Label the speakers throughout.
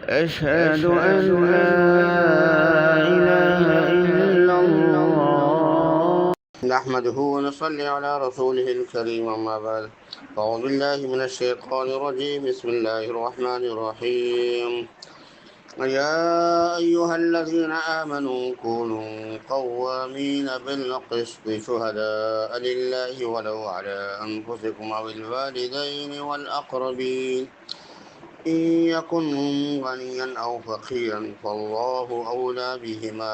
Speaker 1: أشهد أن لا إله إلا الله نحمده ونصلي على رسوله الكريم أما بعد أعوذ بالله من الشيطان الرجيم بسم الله الرحمن الرحيم يا أيها الذين آمنوا كونوا قوامين بالقسط شهداء لله ولو على أنفسكم أو الوالدين والأقربين إن يكن غنيا أو فقيرا فالله أولى بهما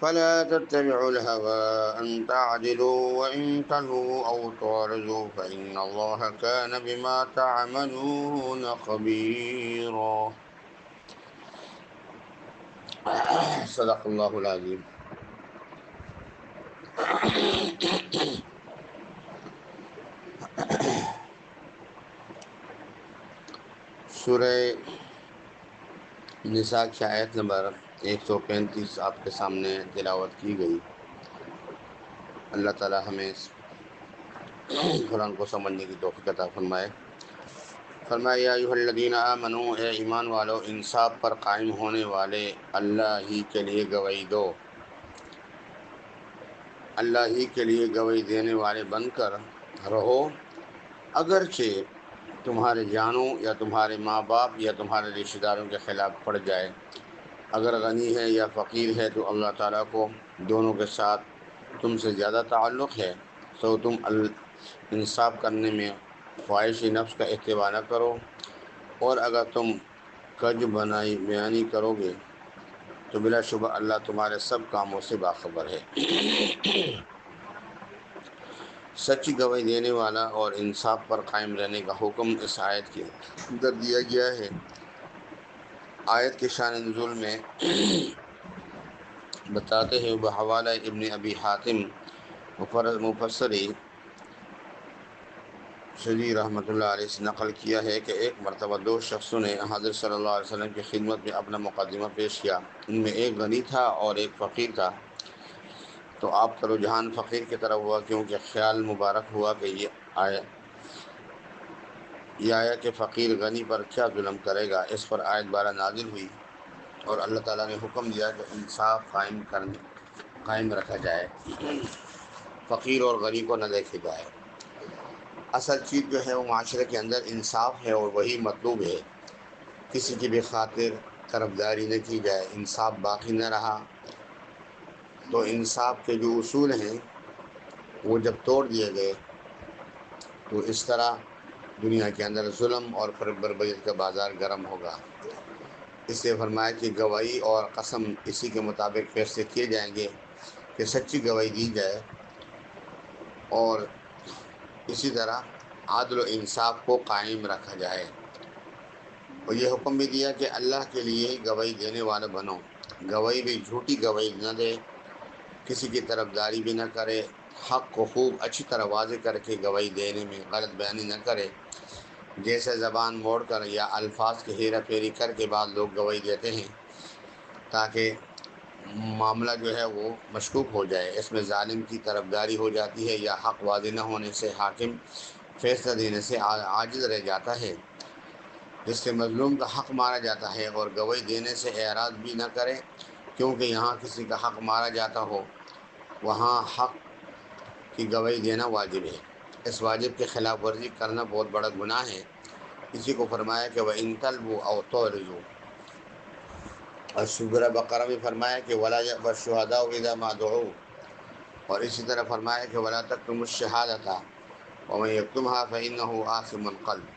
Speaker 1: فلا تتبعوا الهوى أن تعدلوا وإن تلووا أو تعرضوا فإن الله كان بما تعملون خبيرا صدق اللہ العظیم۔ سورہ نساء کی آیت نمبر 135 آپ کے سامنے تلاوت کی گئی۔ اللہ تعالی ہمیں قرآن کو سمجھنے کی توفیق عطا فرمائے۔ فرمایا یا ایھا الذین آمنوا، اے ایمان والو، انصاف پر قائم ہونے والے اللہ ہی کے لیے گواہی دو، اللہ ہی کے لیے گواہی دینے والے بن کر رہو، اگرچہ تمہارے جانوں یا تمہارے ماں باپ یا تمہارے رشتہ داروں کے خلاف پڑ جائے۔ اگر غنی ہے یا فقیر ہے تو اللہ تعالیٰ کو دونوں کے ساتھ تم سے زیادہ تعلق ہے، تو تم انصاف کرنے میں خواہش نفس کا اتباع نہ کرو، اور اگر تم کج بیانی کرو گے تو بلا شبہ اللہ تمہارے سب کاموں سے باخبر ہے۔ سچی گواہی دینے والا اور انصاف پر قائم رہنے کا حکم اس آیت کے اندر دیا گیا ہے۔ آیت کے شان نزول میں بتاتے ہیں بحوالہ ابن ابی حاتم مفسری شجی رحمۃ اللہ علیہ سے نقل کیا ہے کہ ایک مرتبہ دو شخصوں نے حضرت صلی اللہ علیہ وسلم کی خدمت میں اپنا مقدمہ پیش کیا۔ ان میں ایک غنی تھا اور ایک فقیر تھا، تو آپ کا رجحان فقیر کی طرف ہوا، کیونکہ خیال مبارک ہوا کہ یہ آیا کہ فقیر غنی پر کیا ظلم کرے گا۔ اس پر آیت 12 نازل ہوئی اور اللہ تعالیٰ نے حکم دیا کہ انصاف قائم رکھا جائے، فقیر اور غنی کو نہ دیکھے جائے۔ اصل چیز جو ہے وہ معاشرے کے اندر انصاف ہے اور وہی مطلوب ہے۔ کسی کی بھی خاطر طرفداری نہ کی جائے، انصاف باقی نہ رہا تو انصاف کے جو اصول ہیں وہ جب توڑ دیے گئے تو اس طرح دنیا کے اندر ظلم اور بربریت کا بازار گرم ہوگا۔ اس سے فرمایا کہ گواہی اور قسم اسی کے مطابق فیصلے کیے جائیں گے کہ سچی گواہی دی جائے، اور اسی طرح عدل و انصاف کو قائم رکھا جائے۔ اور یہ حکم بھی دیا کہ اللہ کے لیے گواہی دینے والا بنو، گواہی بھی جھوٹی گواہی نہ دے، کسی کی طرفداری بھی نہ کرے، حق کو خوب اچھی طرح واضح کر کے گواہی دینے میں غلط بیانی نہ کرے، جیسے زبان موڑ کر یا الفاظ کی ہیرا پھیری کر کے بعض لوگ گواہی دیتے ہیں تاکہ معاملہ جو ہے وہ مشکوک ہو جائے۔ اس میں ظالم کی طرفداری ہو جاتی ہے یا حق واضح نہ ہونے سے حاکم فیصلہ دینے سے عاجز رہ جاتا ہے، جس سے مظلوم کا حق مارا جاتا ہے، اور گواہی دینے سے اعراض بھی نہ کرے، کیونکہ یہاں کسی کا حق مارا جاتا ہو وہاں حق کی گواہی دینا واجب ہے۔ اس واجب کی خلاف ورزی کرنا بہت بڑا گناہ ہے۔ اسی کو فرمایا کہ وَإِن تَلْوُوا أَوْ تُعْرِضُوا، اور سورہ بقرہ میں فرمایا کہ وَلَا يَأْبَ الشُّهَدَاءُ إِذَا مَا دُعُوا، اور اسی طرح فرمایا کہ وَلَا تَكْتُمُوا الشَّهَادَةَ وَمَن يَكْتُمْهَا فَإِنَّهُ آثِمٌ قَلْبُهُ۔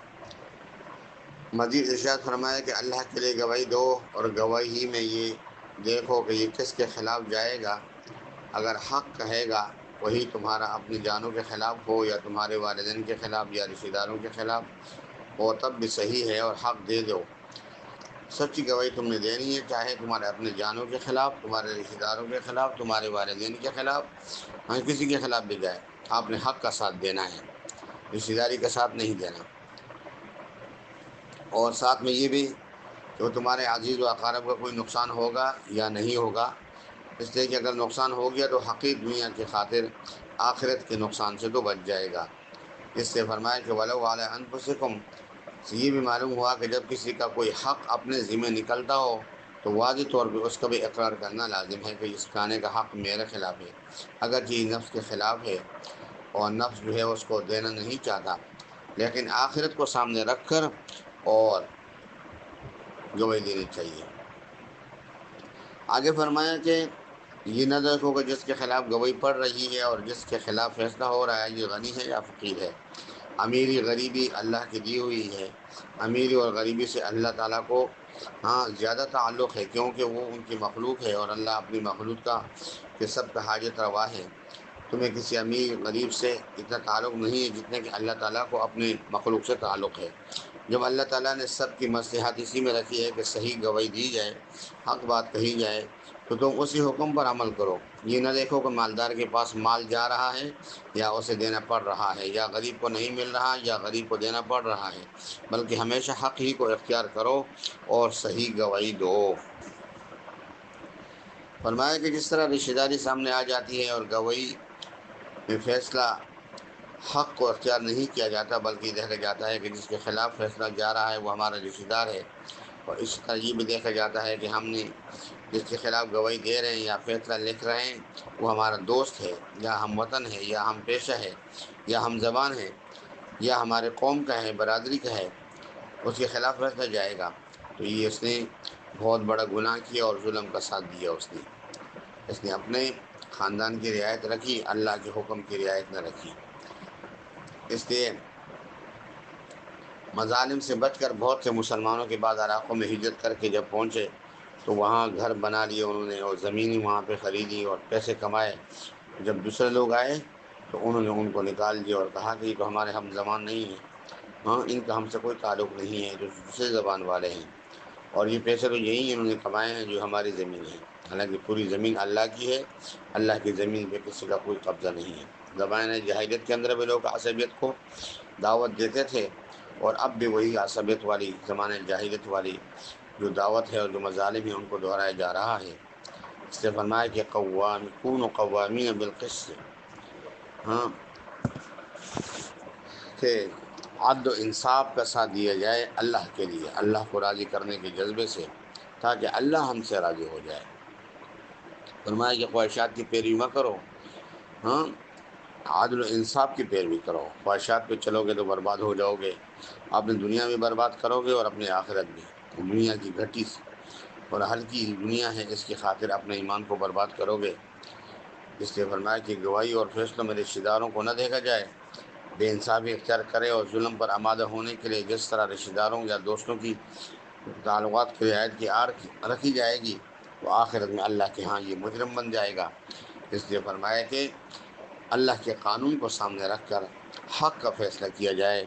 Speaker 1: مزید ارشاد فرمایا کہ اللہ کے لیے گواہی دو، اور گواہی میں یہ دیکھو کہ یہ کس کے خلاف جائے گا۔ اگر حق کہے گا وہی تمہارا اپنی جانوں کے خلاف ہو یا تمہارے والدین کے خلاف یا رشتہ داروں کے خلاف ہو تب بھی صحیح ہے، اور حق دے دو۔ سچی گواہی تم نے دینی ہے، چاہے تمہارے اپنے جانوں کے خلاف، تمہارے رشتہ داروں کے خلاف، تمہارے والدین کے خلاف، کسی کے خلاف بھی جائے، آپ نے حق کا ساتھ دینا ہے، رشتہ داری کا ساتھ نہیں دینا۔ اور ساتھ میں یہ بھی کہ وہ تمہارے عزیز و اقارب کا کوئی نقصان ہوگا یا نہیں ہوگا، اس لیے کہ اگر نقصان ہو گیا تو حقیق دنیا کی خاطر آخرت کے نقصان سے تو بچ جائے گا۔ اس سے فرمایا کہ وَلَوْ عَلَىٰ أَنفُسِكُمْ، یہ بھی معلوم ہوا کہ جب کسی کا کوئی حق اپنے ذمہ نکلتا ہو تو واضح طور پہ اس کا بھی اقرار کرنا لازم ہے کہ اس کھانے کا حق میرے خلاف ہے، اگرچہ یہ نفس کے خلاف ہے اور نفس جو ہے اس کو دینا نہیں چاہتا، لیکن آخرت کو سامنے رکھ کر اور گواہی دینی چاہیے۔ آگے فرمایا کہ یہ نہ دیکھو کہ جس کے خلاف گواہی پڑ رہی ہے اور جس کے خلاف فیصلہ ہو رہا ہے یہ غنی ہے یا فقیر ہے۔ امیری غریبی اللہ کی دی ہوئی ہے۔ امیری اور غریبی سے اللہ تعالیٰ کو زیادہ تعلق ہے، کیونکہ وہ ان کی مخلوق ہے اور اللہ اپنی مخلوق کا کہ سب کا حاجت روا ہے۔ تمہیں کسی امیر غریب سے اتنا تعلق نہیں ہے جتنے کہ اللہ تعالیٰ کو اپنے مخلوق سے تعلق ہے۔ جب اللہ تعالیٰ نے سب کی مصلحت اسی میں رکھی ہے کہ صحیح گواہی دی جائے، حق بات کہی جائے، تو تم اسی حکم پر عمل کرو۔ یہ نہ دیکھو کہ مالدار کے پاس مال جا رہا ہے یا اسے دینا پڑ رہا ہے، یا غریب کو نہیں مل رہا یا غریب کو دینا پڑ رہا ہے، بلکہ ہمیشہ حق ہی کو اختیار کرو اور صحیح گواہی دو۔ فرمایا کہ جس طرح رشتہ داری سامنے آ جاتی ہے اور گواہی میں فیصلہ حق کو اختیار نہیں کیا جاتا، بلکہ دیکھا جاتا ہے کہ جس کے خلاف فیصلہ جا رہا ہے وہ ہمارا رشتہ دار ہے، اور اس طرح یہ بھی دیکھا جاتا ہے کہ ہم نے جس کے خلاف گواہی دے رہے ہیں یا فیصلہ لکھ رہے ہیں وہ ہمارا دوست ہے یا ہم وطن ہے یا ہم پیشہ ہے یا ہم زبان ہے یا ہمارے قوم کا ہے، برادری کا ہے، اس کے خلاف فیصلہ جائے گا تو یہ اس نے بہت بڑا گناہ کیا اور ظلم کا ساتھ دیا۔ اس نے اپنے خاندان کی رعایت رکھی، اللہ کے حکم کی رعایت نہ رکھی۔ اس لیے مظالم سے بچ کر بہت سے مسلمانوں کے بعد علاقوں میں ہجرت کر کے جب پہنچے تو وہاں گھر بنا لیے انہوں نے اور زمینیں وہاں پہ خریدی اور پیسے کمائے۔ جب دوسرے لوگ آئے تو انہوں نے ان کو نکال دیا اور کہا کہ یہ تو ہمارے ہم زبان نہیں ہیں، ان کا ہم سے کوئی تعلق نہیں ہے، جو دوسرے زبان والے ہیں، اور یہ پیسے تو یہی انہوں نے کمائے ہیں جو ہماری زمین ہے۔ حالانکہ پوری زمین اللہ کی ہے، اللہ کی زمین پہ کسی کا کوئی قبضہ نہیں ہے۔ زمانۂ جاہلیت کے اندر بھی لوگ عصبیت کو دعوت دیتے تھے، اور اب بھی وہی عصبیت والی زمانۂ جاہلیت والی جو دعوت ہے اور جو مظالم ہیں ان کو دہرایا جا رہا ہے۔ اس سے فرمایا کہ کونوا قوامین بالقسط، کہ عدل و انصاف کا ساتھ دیا جائے اللہ کے لیے، اللہ کو راضی کرنے کے جذبے سے، تاکہ اللہ ہم سے راضی ہو جائے۔ فرمایا کہ خواہشات کی پیروی مت کرو، عدل و انصاف کی پیروی کرو۔ خواہشات پہ چلو گے تو برباد ہو جاؤ گے، اپنی دنیا بھی برباد کرو گے اور اپنی آخرت بھی۔ دنیا کی گھٹی اور ہلکی دنیا ہے، اس کی خاطر اپنے ایمان کو برباد کرو گے۔ اس لیے فرمایا کہ گواہی اور فیصلوں میں رشتہ داروں کو نہ دیکھا جائے، بے انصافی اختیار کرے اور ظلم پر آمادہ ہونے کے لیے جس طرح رشتہ داروں یا دوستوں کی تعلقات کی رعایت کی آڑ رکھی جائے گی تو آخرت میں اللہ کے ہاں یہ مجرم بن جائے گا۔ اس لیے فرمایا کہ اللہ کے قانون کو سامنے رکھ کر حق کا فیصلہ کیا جائے۔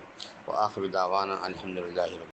Speaker 1: وآخر دعوانا الحمدللہ۔